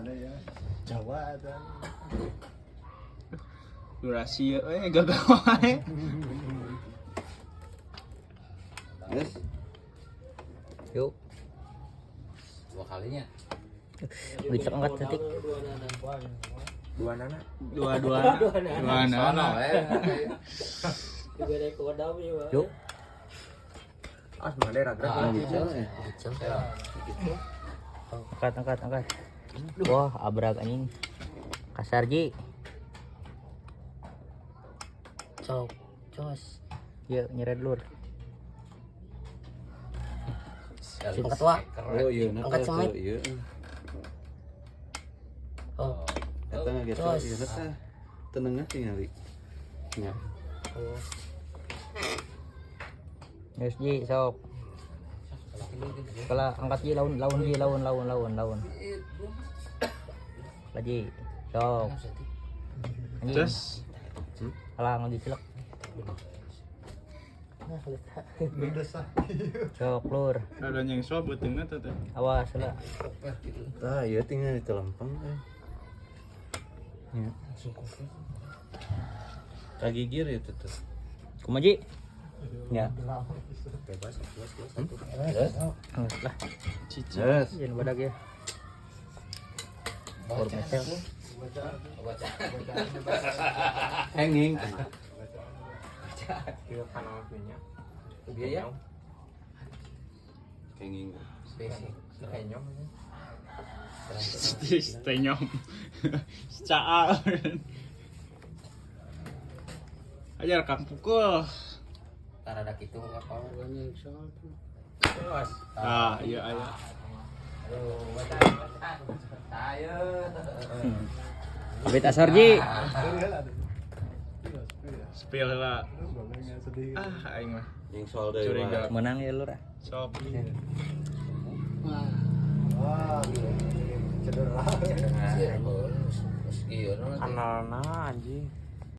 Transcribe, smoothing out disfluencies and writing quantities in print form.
Ada ya. Jawa dan durasi gagal wae. Yes. Yuk. Dua kalinya. Bisa angkat titik. Dua nana. Dua Sono Yuk. Ah, mana raga gitu. Angkat. Wah, abrag anjing. Kasar Ji. Cok, jos. Yuk, nyeret lur. Angkat tua. Oh iya, Angkat semit. iya. Oh, Eta ngageto ieu teh. Tenengah tingali. Ya. yes Ji, sok. Kala angkat Ji, lawan Ji, lawan. Lagi, sok. Anjing. Terus Halang lagi cilek. Sok lur. ada yang swab beuteungna teh. Awas lah. Ah, ieu tinggal di telempang Ya. Kagigir itu tuh. Kumaha Ji? Ya. Bebas lah. Cici. Yes. Jangan badak ya. Hormetel. Hanging. Biaya. Hanging. Stenyong. Caa. Ajar Kang pukul. Tarada kitu apa? Ah, iya aya. Bit asar Ji. Spill lah. Ah, aing mah Yang soal dari curiga. Menang ya lur. Sok. Cedera. Meski Kanalna anjing.